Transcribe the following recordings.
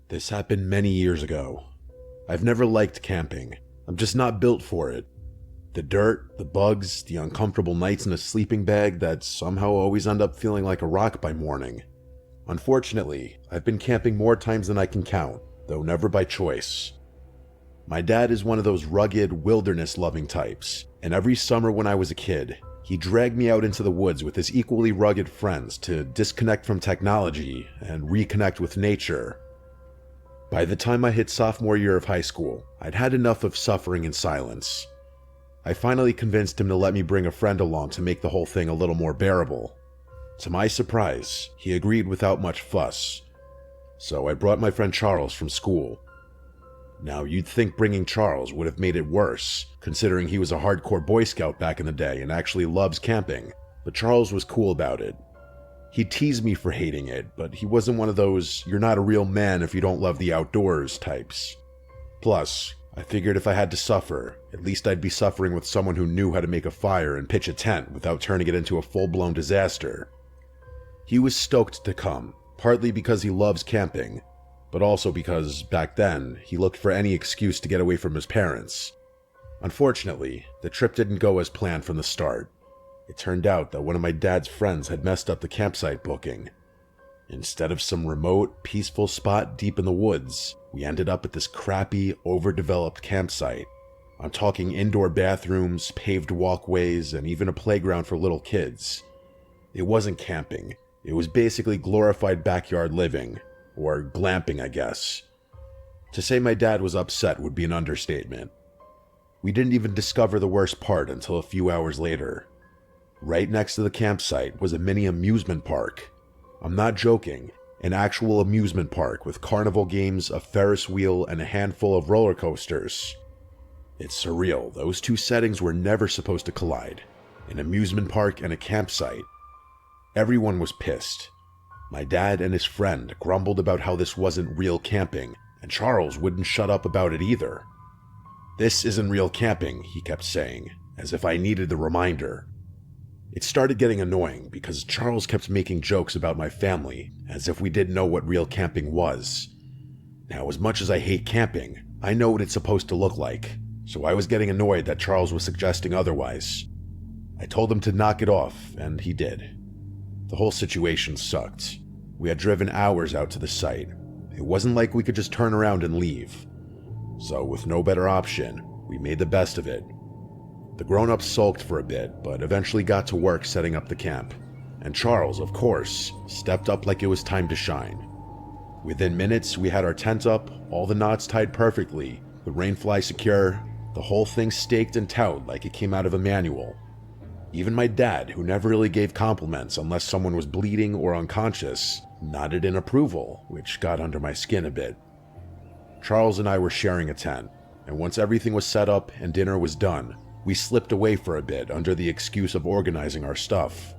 This happened many years ago. I've never liked camping. I'm just not built for it. The dirt, the bugs, the uncomfortable nights in a sleeping bag that somehow always end up feeling like a rock by morning. Unfortunately, I've been camping more times than I can count, though never by choice. My dad is one of those rugged, wilderness-loving types, and every summer when I was a kid, he dragged me out into the woods with his equally rugged friends to disconnect from technology and reconnect with nature. By the time I hit sophomore year of high school, I'd had enough of suffering in silence. I finally convinced him to let me bring a friend along to make the whole thing a little more bearable. To my surprise, he agreed without much fuss. So I brought my friend Charles from school. Now, you'd think bringing Charles would have made it worse, considering he was a hardcore Boy Scout back in the day and actually loves camping, but Charles was cool about it. He teased me for hating it, but he wasn't one of those "you're not a real man if you don't love the outdoors" types. Plus, I figured if I had to suffer, at least I'd be suffering with someone who knew how to make a fire and pitch a tent without turning it into a full-blown disaster. He was stoked to come, partly because he loves camping, but also because, back then, he looked for any excuse to get away from his parents. Unfortunately, the trip didn't go as planned from the start. It turned out that one of my dad's friends had messed up the campsite booking. Instead of some remote, peaceful spot deep in the woods, we ended up at this crappy, overdeveloped campsite. I'm talking indoor bathrooms, paved walkways, and even a playground for little kids. It wasn't camping. It was basically glorified backyard living, or glamping, I guess. To say my dad was upset would be an understatement. We didn't even discover the worst part until a few hours later. Right next to the campsite was a mini amusement park. I'm not joking, an actual amusement park with carnival games, a Ferris wheel, and a handful of roller coasters. It's surreal, those two settings were never supposed to collide. An amusement park and a campsite. Everyone was pissed. My dad and his friend grumbled about how this wasn't real camping, and Charles wouldn't shut up about it either. "This isn't real camping," he kept saying, as if I needed the reminder. It started getting annoying because Charles kept making jokes about my family, as if we didn't know what real camping was. Now, as much as I hate camping, I know what it's supposed to look like, so I was getting annoyed that Charles was suggesting otherwise. I told him to knock it off, and he did. The whole situation sucked. We had driven hours out to the site. It wasn't like we could just turn around and leave. So, with no better option, we made the best of it. The grown-ups sulked for a bit, but eventually got to work setting up the camp. And Charles, of course, stepped up like it was time to shine. Within minutes, we had our tent up, all the knots tied perfectly, the rainfly secure, the whole thing staked and towed like it came out of a manual. Even my dad, who never really gave compliments unless someone was bleeding or unconscious, nodded in approval, which got under my skin a bit. Charles and I were sharing a tent, and once everything was set up and dinner was done, we slipped away for a bit under the excuse of organizing our stuff.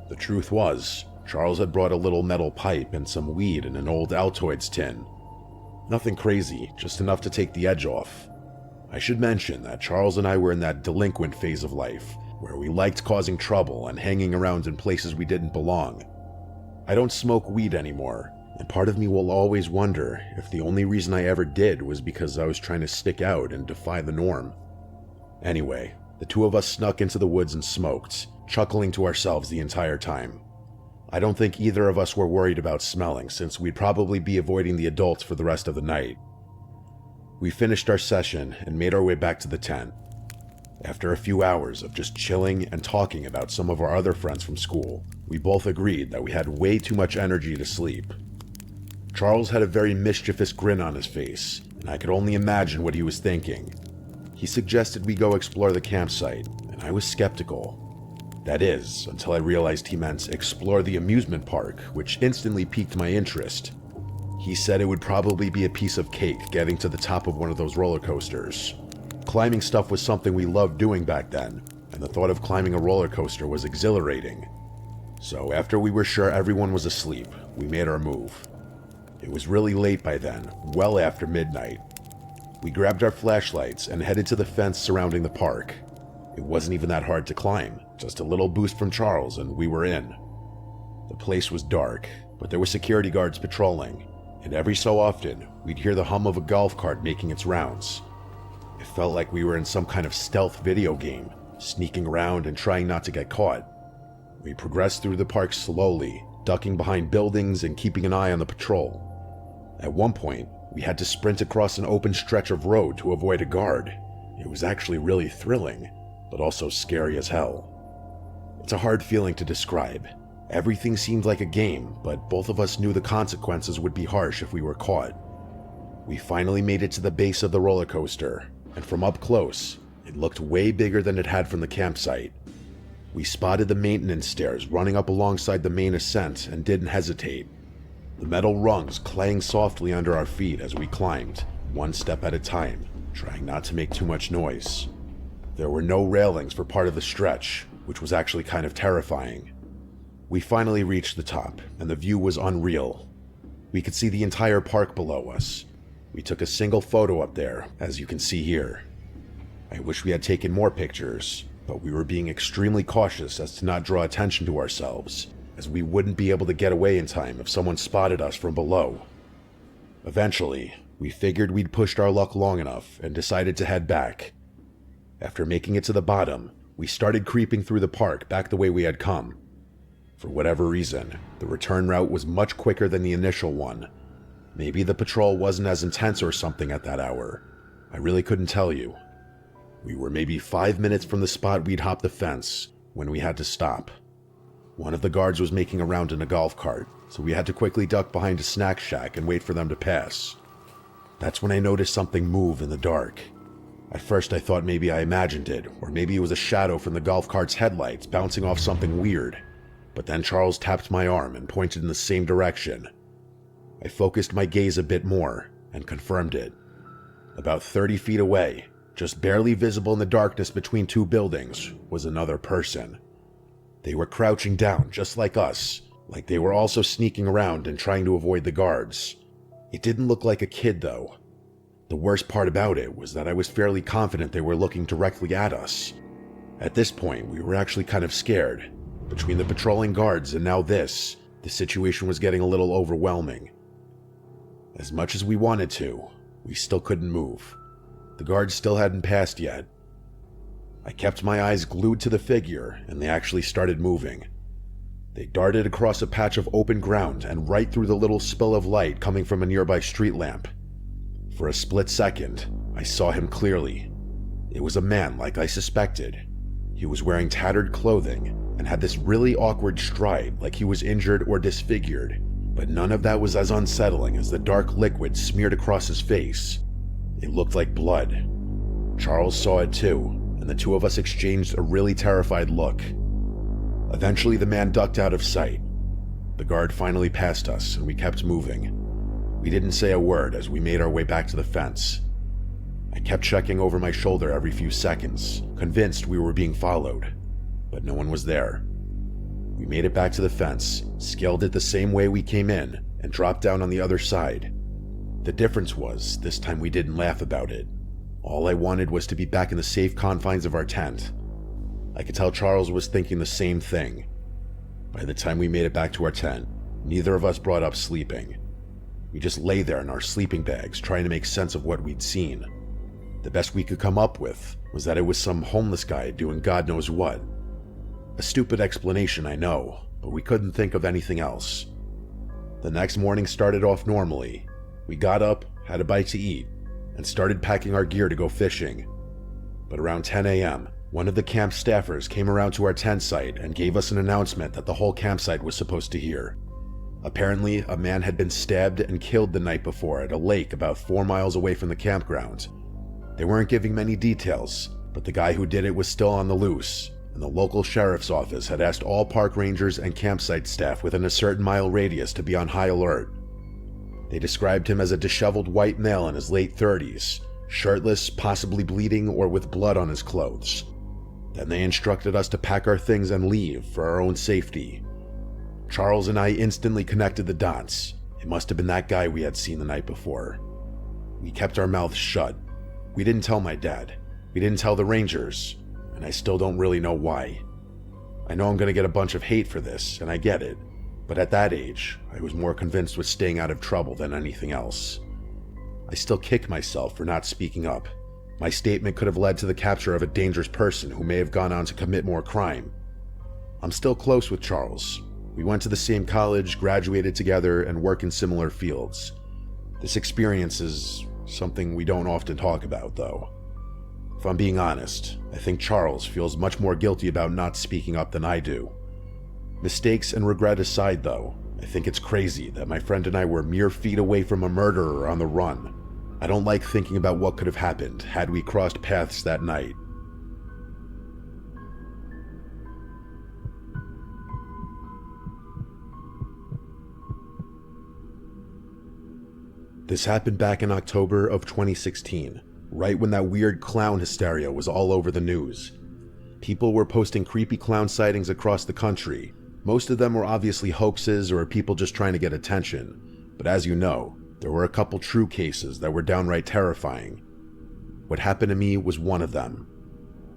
The truth was, Charles had brought a little metal pipe and some weed in an old Altoids tin. Nothing crazy, just enough to take the edge off. I should mention that Charles and I were in that delinquent phase of life, where we liked causing trouble and hanging around in places we didn't belong. I don't smoke weed anymore, and part of me will always wonder if the only reason I ever did was because I was trying to stick out and defy the norm. Anyway, the two of us snuck into the woods and smoked, chuckling to ourselves the entire time. I don't think either of us were worried about smelling, since we'd probably be avoiding the adults for the rest of the night. We finished our session and made our way back to the tent. After a few hours of just chilling and talking about some of our other friends from school, we both agreed that we had way too much energy to sleep. Charles had a very mischievous grin on his face, and I could only imagine what he was thinking. He suggested we go explore the campsite, and I was skeptical. That is, until I realized he meant explore the amusement park, which instantly piqued my interest. He said it would probably be a piece of cake getting to the top of one of those roller coasters. Climbing stuff was something we loved doing back then, and the thought of climbing a roller coaster was exhilarating. So after we were sure everyone was asleep, we made our move. It was really late by then, well after midnight. We grabbed our flashlights and headed to the fence surrounding the park. It wasn't even that hard to climb, just a little boost from Charles and we were in. The place was dark, but there were security guards patrolling. and every so often, we'd hear the hum of a golf cart making its rounds. It felt like we were in some kind of stealth video game, sneaking around and trying not to get caught. We progressed through the park slowly, ducking behind buildings and keeping an eye on the patrol. At one point, we had to sprint across an open stretch of road to avoid a guard. It was actually really thrilling, but also scary as hell. It's a hard feeling to describe. Everything seemed like a game, but both of us knew the consequences would be harsh if we were caught. We finally made it to the base of the roller coaster, and from up close, it looked way bigger than it had from the campsite. We spotted the maintenance stairs running up alongside the main ascent and didn't hesitate. The metal rungs clang softly under our feet as we climbed, one step at a time, trying not to make too much noise. There were no railings for part of the stretch, which was actually kind of terrifying. We finally reached the top, and the view was unreal. We could see the entire park below us. We took a single photo up there, as you can see here. I wish we had taken more pictures, but we were being extremely cautious as to not draw attention to ourselves, as we wouldn't be able to get away in time if someone spotted us from below. Eventually, we figured we'd pushed our luck long enough and decided to head back. After making it to the bottom, we started creeping through the park back the way we had come. For whatever reason, the return route was much quicker than the initial one. Maybe the patrol wasn't as intense or something at that hour. I really couldn't tell you. We were maybe 5 minutes from the spot we'd hopped the fence when we had to stop. One of the guards was making a round in a golf cart, so we had to quickly duck behind a snack shack and wait for them to pass. That's when I noticed something move in the dark. At first I thought maybe I imagined it, or maybe it was a shadow from the golf cart's headlights bouncing off something weird. But then Charles tapped my arm and pointed in the same direction. I focused my gaze a bit more and confirmed it. About 30 feet away, just barely visible in the darkness between two buildings, was another person. They were crouching down just like us, like they were also sneaking around and trying to avoid the guards. It didn't look like a kid though. The worst part about it was that I was fairly confident they were looking directly at us. At this point, we were actually kind of scared. Between the patrolling guards and now this, the situation was getting a little overwhelming. As much as we wanted to, we still couldn't move. The guards still hadn't passed yet. I kept my eyes glued to the figure, and they actually started moving. They darted across a patch of open ground and right through the little spill of light coming from a nearby street lamp. For a split second, I saw him clearly. It was a man like I suspected. He was wearing tattered clothing and had this really awkward stride like he was injured or disfigured, but none of that was as unsettling as the dark liquid smeared across his face. It looked like blood. Charles saw it too, and the two of us exchanged a really terrified look. Eventually the man ducked out of sight. The guard finally passed us and we kept moving. We didn't say a word as we made our way back to the fence. I kept checking over my shoulder every few seconds, convinced we were being followed, but no one was there. We made it back to the fence, scaled it the same way we came in, and dropped down on the other side. The difference was, this time we didn't laugh about it. All I wanted was to be back in the safe confines of our tent. I could tell Charles was thinking the same thing. By the time we made it back to our tent, neither of us brought up sleeping. We just lay there in our sleeping bags trying to make sense of what we'd seen. The best we could come up with was that it was some homeless guy doing God knows what. A stupid explanation, I know, but we couldn't think of anything else. The next morning started off normally. We got up, had a bite to eat, and started packing our gear to go fishing. But around 10 a.m., one of the camp staffers came around to our tent site and gave us an announcement that the whole campsite was supposed to hear. Apparently, a man had been stabbed and killed the night before at a lake about 4 miles away from the campground. They weren't giving many details, but the guy who did it was still on the loose, and the local sheriff's office had asked all park rangers and campsite staff within a certain mile radius to be on high alert. They described him as a disheveled white male in his late 30s, shirtless, possibly bleeding, or with blood on his clothes. Then they instructed us to pack our things and leave for our own safety. Charles and I instantly connected the dots. It must have been that guy we had seen the night before. We kept our mouths shut. We didn't tell my dad. We didn't tell the rangers, and I still don't really know why. I know I'm going to get a bunch of hate for this, and I get it, But at that age, I was more convinced with staying out of trouble than anything else. I still kick myself for not speaking up. My statement could have led to the capture of a dangerous person who may have gone on to commit more crime. I'm still close with Charles. We went to the same college, graduated together, and work in similar fields. This experience is something we don't often talk about, though. If I'm being honest, I think Charles feels much more guilty about not speaking up than I do. Mistakes and regret aside, though, I think it's crazy that my friend and I were mere feet away from a murderer on the run. I don't like thinking about what could have happened had we crossed paths that night. This happened back in October of 2016, right when that weird clown hysteria was all over the news. People were posting creepy clown sightings across the country. Most of them were obviously hoaxes or people just trying to get attention, but as you know, there were a couple true cases that were downright terrifying. What happened to me was one of them.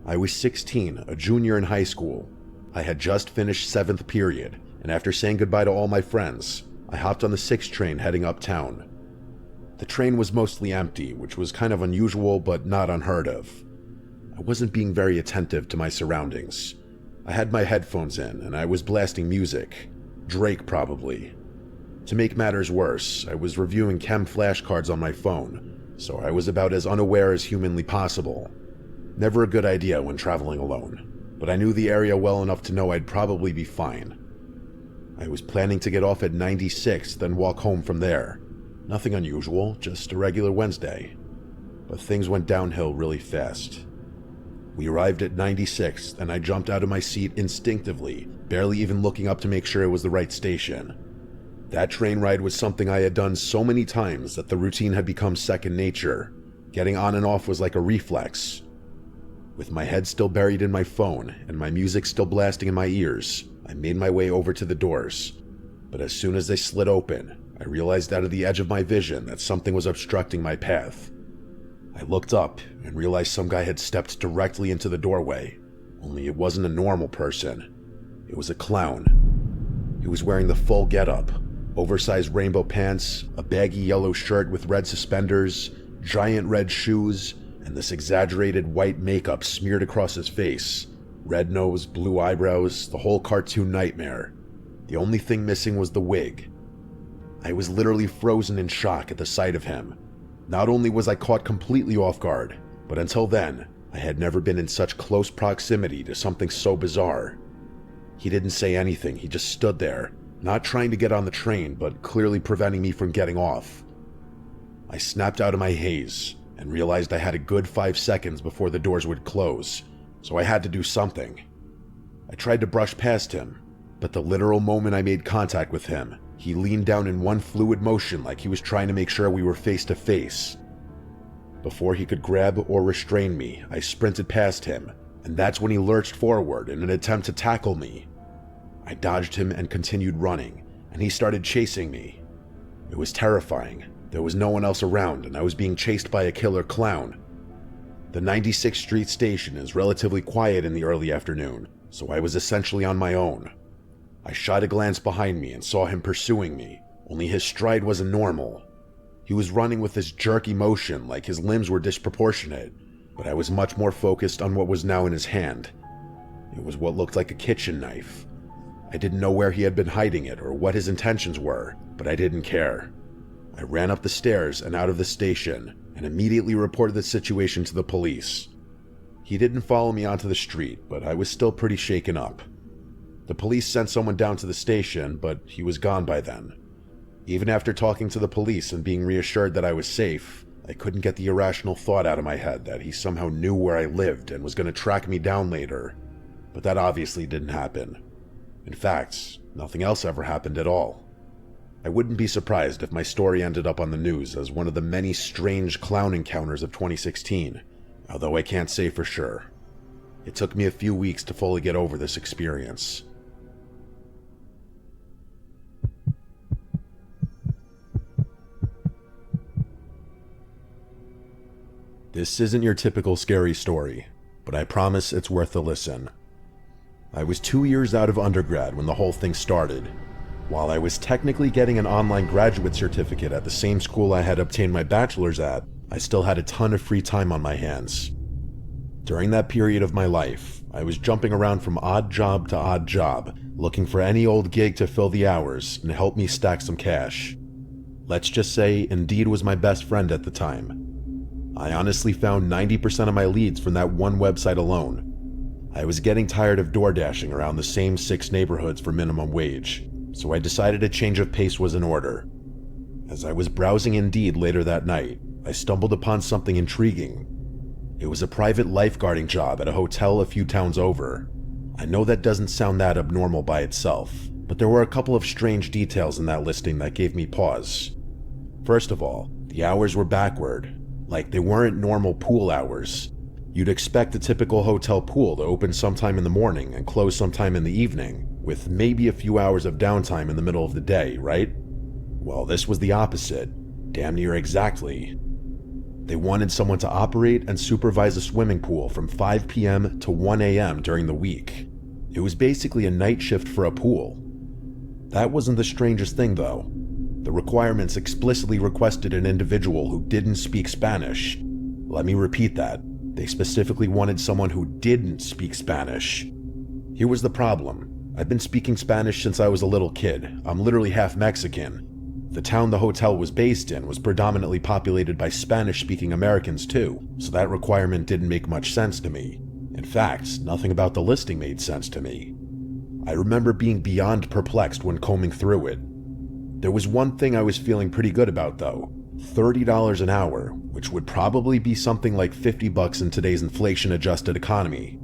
I was 16, a junior in high school. I had just finished 7th period, and after saying goodbye to all my friends, I hopped on the 6 train heading uptown. The train was mostly empty, which was kind of unusual but not unheard of. I wasn't being very attentive to my surroundings. I had my headphones in, and I was blasting music. Drake, probably. To make matters worse, I was reviewing chem flashcards on my phone, so I was about as unaware as humanly possible. Never a good idea when traveling alone, but I knew the area well enough to know I'd probably be fine. I was planning to get off at 96th, then walk home from there. Nothing unusual, just a regular Wednesday. But things went downhill really fast. We arrived at 96th, and I jumped out of my seat instinctively, barely even looking up to make sure it was the right station. That train ride was something I had done so many times that the routine had become second nature. Getting on and off was like a reflex. With my head still buried in my phone, and my music still blasting in my ears, I made my way over to the doors. But as soon as they slid open, I realized out of the edge of my vision that something was obstructing my path. I looked up and realized some guy had stepped directly into the doorway, only it wasn't a normal person. It was a clown. He was wearing the full getup, oversized rainbow pants, a baggy yellow shirt with red suspenders, giant red shoes, and this exaggerated white makeup smeared across his face. Red nose, blue eyebrows, the whole cartoon nightmare. The only thing missing was the wig. I was literally frozen in shock at the sight of him. Not only was I caught completely off guard, but until then, I had never been in such close proximity to something so bizarre. He didn't say anything, he just stood there, not trying to get on the train, but clearly preventing me from getting off. I snapped out of my haze and realized I had a good 5 seconds before the doors would close, so I had to do something. I tried to brush past him, but the literal moment I made contact with him, he leaned down in one fluid motion like he was trying to make sure we were face to face. Before he could grab or restrain me, I sprinted past him, and that's when he lurched forward in an attempt to tackle me. I dodged him and continued running, and he started chasing me. It was terrifying. There was no one else around, and I was being chased by a killer clown. The 96th Street station is relatively quiet in the early afternoon, so I was essentially on my own. I shot a glance behind me and saw him pursuing me, only his stride wasn't normal. He was running with this jerky motion like his limbs were disproportionate, but I was much more focused on what was now in his hand. It was what looked like a kitchen knife. I didn't know where he had been hiding it or what his intentions were, but I didn't care. I ran up the stairs and out of the station, and immediately reported the situation to the police. He didn't follow me onto the street, but I was still pretty shaken up. The police sent someone down to the station, but he was gone by then. Even after talking to the police and being reassured that I was safe, I couldn't get the irrational thought out of my head that he somehow knew where I lived and was going to track me down later. But that obviously didn't happen. In fact, nothing else ever happened at all. I wouldn't be surprised if my story ended up on the news as one of the many strange clown encounters of 2016, although I can't say for sure. It took me a few weeks to fully get over this experience. This isn't your typical scary story, but I promise it's worth a listen. I was 2 years out of undergrad when the whole thing started. While I was technically getting an online graduate certificate at the same school I had obtained my bachelor's at, I still had a ton of free time on my hands. During that period of my life, I was jumping around from odd job to odd job, looking for any old gig to fill the hours and help me stack some cash. Let's just say Indeed was my best friend at the time. I honestly found 90% of my leads from that one website alone. I was getting tired of door dashing around the same 6 neighborhoods for minimum wage, so I decided a change of pace was in order. As I was browsing Indeed later that night, I stumbled upon something intriguing. It was a private lifeguarding job at a hotel a few towns over. I know that doesn't sound that abnormal by itself, but there were a couple of strange details in that listing that gave me pause. First of all, the hours were backward, like they weren't normal pool hours. You'd expect a typical hotel pool to open sometime in the morning and close sometime in the evening, with maybe a few hours of downtime in the middle of the day, right? Well, this was the opposite, damn near exactly. They wanted someone to operate and supervise a swimming pool from 5 p.m. to 1 a.m. during the week. It was basically a night shift for a pool. That wasn't the strangest thing, though. The requirements explicitly requested an individual who didn't speak Spanish. Let me repeat that. They specifically wanted someone who didn't speak Spanish. Here was the problem. I've been speaking Spanish since I was a little kid. I'm literally half Mexican. The town the hotel was based in was predominantly populated by Spanish-speaking Americans too, so that requirement didn't make much sense to me. In fact, nothing about the listing made sense to me. I remember being beyond perplexed when combing through it. There was one thing I was feeling pretty good about though. $30 an hour, which would probably be something like $50 in today's inflation-adjusted economy.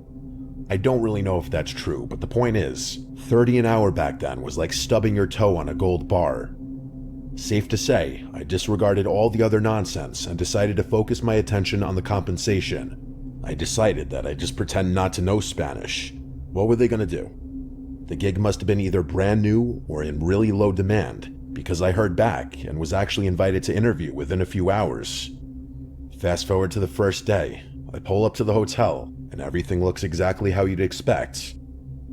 I don't really know if that's true, but the point is, $30 an hour back then was like stubbing your toe on a gold bar. Safe to say, I disregarded all the other nonsense and decided to focus my attention on the compensation. I decided that I'd just pretend not to know Spanish. What were they gonna do? The gig must have been either brand new or in really low demand, because I heard back and was actually invited to interview within a few hours. Fast forward to the first day, I pull up to the hotel, and everything looks exactly how you'd expect.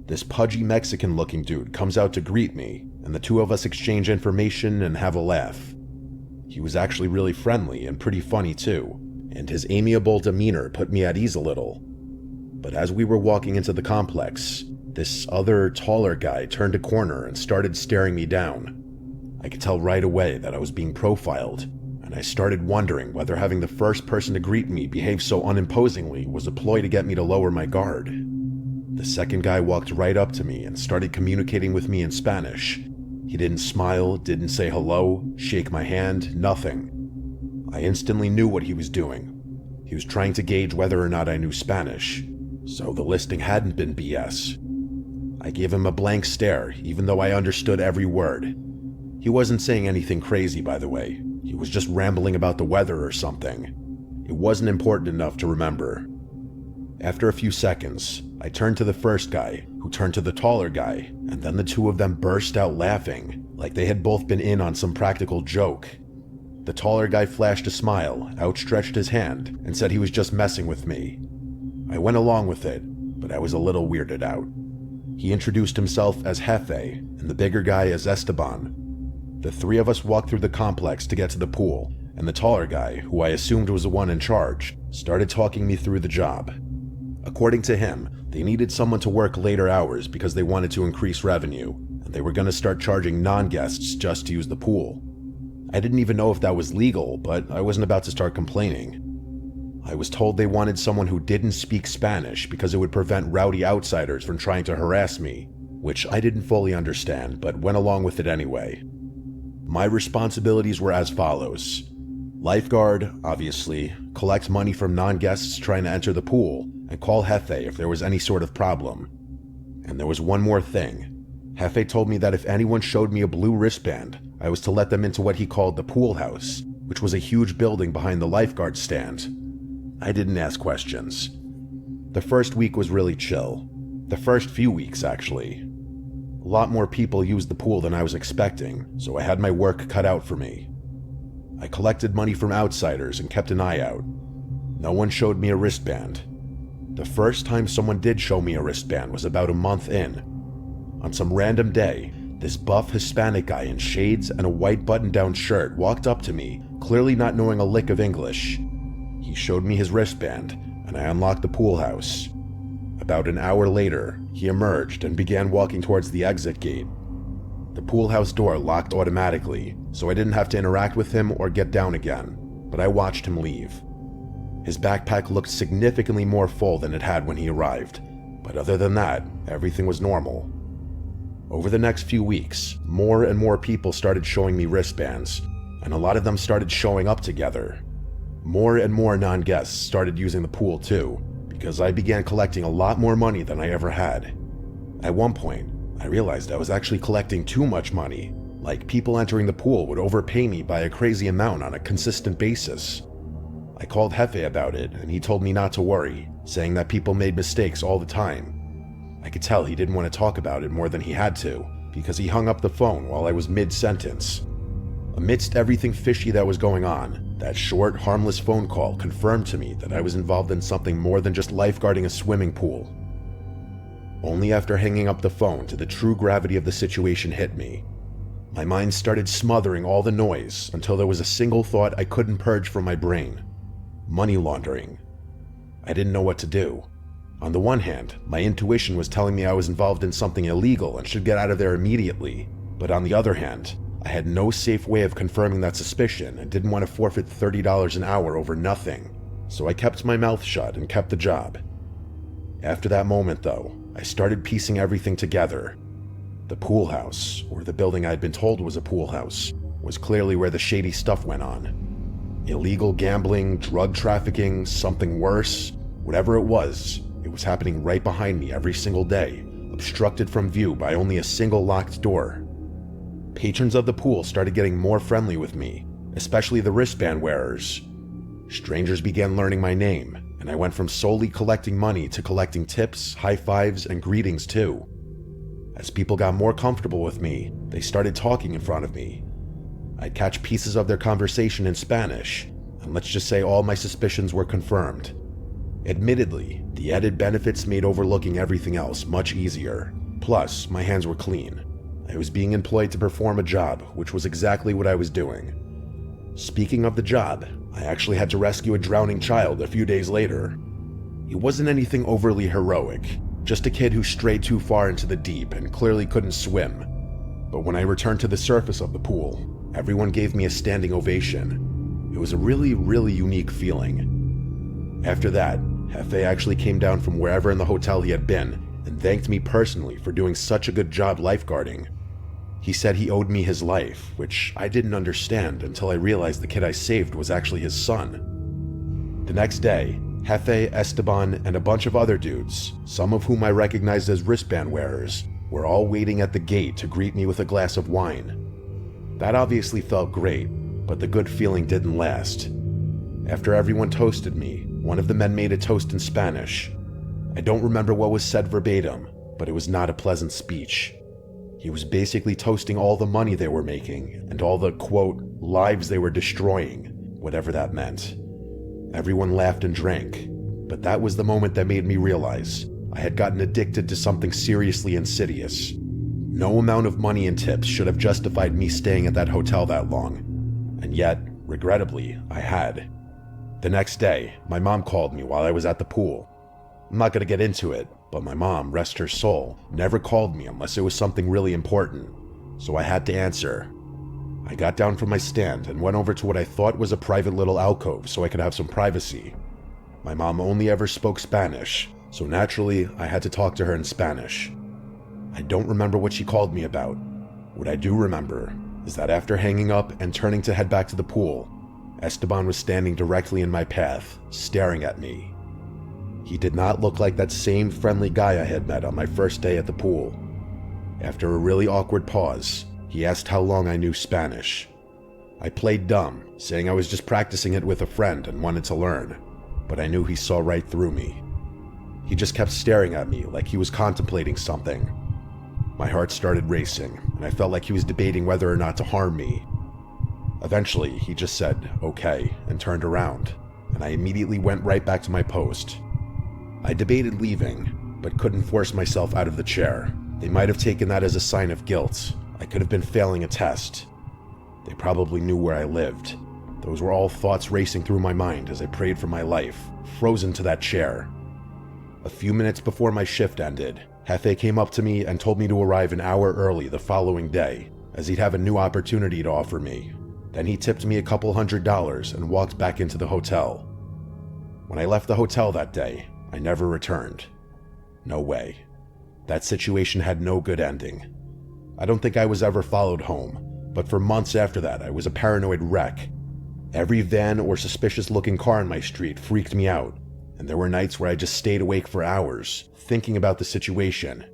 This pudgy Mexican-looking dude comes out to greet me, and the two of us exchange information and have a laugh. He was actually really friendly and pretty funny too, and his amiable demeanor put me at ease a little. But as we were walking into the complex, this other, taller guy turned a corner and started staring me down. I could tell right away that I was being profiled, and I started wondering whether having the first person to greet me behave so unimposingly was a ploy to get me to lower my guard. The second guy walked right up to me and started communicating with me in Spanish. He didn't smile, didn't say hello, shake my hand, nothing. I instantly knew what he was doing. He was trying to gauge whether or not I knew Spanish, so the listing hadn't been BS. I gave him a blank stare, even though I understood every word. He wasn't saying anything crazy, by the way. He was just rambling about the weather or something. It wasn't important enough to remember. After a few seconds, I turned to the first guy, who turned to the taller guy, and then the two of them burst out laughing, like they had both been in on some practical joke. The taller guy flashed a smile, outstretched his hand, and said he was just messing with me. I went along with it, but I was a little weirded out. He introduced himself as Jefe, and the bigger guy as Esteban. The three of us walked through the complex to get to the pool, and the taller guy, who I assumed was the one in charge, started talking me through the job. According to him, they needed someone to work later hours because they wanted to increase revenue, and they were going to start charging non-guests just to use the pool. I didn't even know if that was legal, but I wasn't about to start complaining. I was told they wanted someone who didn't speak Spanish because it would prevent rowdy outsiders from trying to harass me, which I didn't fully understand, but went along with it anyway. My responsibilities were as follows. Lifeguard, obviously, collect money from non-guests trying to enter the pool, and call Jefe if there was any sort of problem. And there was one more thing. Jefe told me that if anyone showed me a blue wristband, I was to let them into what he called the pool house, which was a huge building behind the lifeguard stand. I didn't ask questions. The first week was really chill. The first few weeks, actually. A lot more people used the pool than I was expecting, so I had my work cut out for me. I collected money from outsiders and kept an eye out. No one showed me a wristband. The first time someone did show me a wristband was about a month in. On some random day, This buff Hispanic guy in shades and a white button-down shirt walked up to me, clearly not knowing a lick of English. He showed me his wristband, and I unlocked the pool house. About an hour later, he emerged and began walking towards the exit gate. The pool house door locked automatically, so I didn't have to interact with him or get down again, but I watched him leave. His backpack looked significantly more full than it had when he arrived, but other than that, everything was normal. Over the next few weeks, more and more people started showing me wristbands, and a lot of them started showing up together. More and more non-guests started using the pool too, because I began collecting a lot more money than I ever had. At one point, I realized I was actually collecting too much money, like people entering the pool would overpay me by a crazy amount on a consistent basis. I called Jefe about it, and he told me not to worry, saying that people made mistakes all the time. I could tell he didn't want to talk about it more than he had to, because he hung up the phone while I was mid-sentence. Amidst everything fishy that was going on, that short, harmless phone call confirmed to me that I was involved in something more than just lifeguarding a swimming pool. Only after hanging up the phone did the true gravity of the situation hit me. My mind started smothering all the noise until there was a single thought I couldn't purge from my brain: money laundering. I didn't know what to do. On the one hand, my intuition was telling me I was involved in something illegal and should get out of there immediately, but on the other hand, I had no safe way of confirming that suspicion and didn't want to forfeit $30 an hour over nothing, so I kept my mouth shut and kept the job. After that moment, though, I started piecing everything together. The pool house, or the building I'd been told was a pool house, was clearly where the shady stuff went on. Illegal gambling, drug trafficking, something worse, whatever it was happening right behind me every single day, obstructed from view by only a single locked door. Patrons of the pool started getting more friendly with me, especially the wristband wearers. Strangers began learning my name, and I went from solely collecting money to collecting tips, high fives, and greetings too. As people got more comfortable with me, they started talking in front of me. I'd catch pieces of their conversation in Spanish, and let's just say all my suspicions were confirmed. Admittedly, the added benefits made overlooking everything else much easier. Plus, my hands were clean. I was being employed to perform a job, which was exactly what I was doing. Speaking of the job, I actually had to rescue a drowning child a few days later. It wasn't anything overly heroic, just a kid who strayed too far into the deep and clearly couldn't swim. But when I returned to the surface of the pool, everyone gave me a standing ovation. It was a really unique feeling. After that, Jefe actually came down from wherever in the hotel he had been and thanked me personally for doing such a good job lifeguarding. He said he owed me his life, which I didn't understand until I realized the kid I saved was actually his son. The next day, Jefe, Esteban, and a bunch of other dudes, some of whom I recognized as wristband wearers, were all waiting at the gate to greet me with a glass of wine. That obviously felt great, but the good feeling didn't last. After everyone toasted me, one of the men made a toast in Spanish. I don't remember what was said verbatim, but it was not a pleasant speech. He was basically toasting all the money they were making and all the, quote, lives they were destroying, whatever that meant. Everyone laughed and drank, but that was the moment that made me realize I had gotten addicted to something seriously insidious. No amount of money and tips should have justified me staying at that hotel that long, and yet, regrettably, I had. The next day, my mom called me while I was at the pool. I'm not going to get into it, but my mom, rest her soul, never called me unless it was something really important, so I had to answer. I got down from my stand and went over to what I thought was a private little alcove so I could have some privacy. My mom only ever spoke Spanish, so naturally I had to talk to her in Spanish. I don't remember what she called me about. What I do remember is that after hanging up and turning to head back to the pool, Esteban was standing directly in my path, staring at me. He did not look like that same friendly guy I had met on my first day at the pool. After a really awkward pause, he asked how long I knew Spanish. I played dumb, saying I was just practicing it with a friend and wanted to learn, but I knew he saw right through me. He just kept staring at me like he was contemplating something. My heart started racing, and I felt like he was debating whether or not to harm me. Eventually, he just said, okay, and turned around, and I immediately went right back to my post. I debated leaving, but couldn't force myself out of the chair. They might have taken that as a sign of guilt, I could have been failing a test. They probably knew where I lived. Those were all thoughts racing through my mind as I prayed for my life, frozen to that chair. A few minutes before my shift ended, Hefe came up to me and told me to arrive an hour early the following day, as he'd have a new opportunity to offer me. Then he tipped me a couple $100 and walked back into the hotel. When I left the hotel that day, I never returned. No way. That situation had no good ending. I don't think I was ever followed home, but for months after that I was a paranoid wreck. Every van or suspicious-looking car in my street freaked me out, and there were nights where I just stayed awake for hours, thinking about the situation.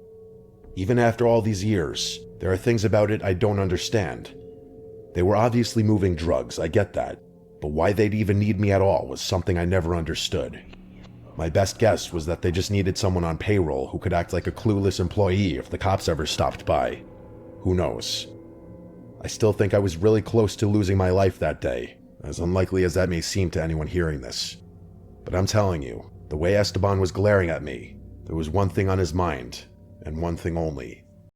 Even after all these years, there are things about it I don't understand. They were obviously moving drugs, I get that, but why they'd even need me at all was something I never understood. My best guess was that they just needed someone on payroll who could act like a clueless employee if the cops ever stopped by. Who knows? I still think I was really close to losing my life that day, as unlikely as that may seem to anyone hearing this. But I'm telling you, the way Esteban was glaring at me, there was one thing on his mind, and one thing only.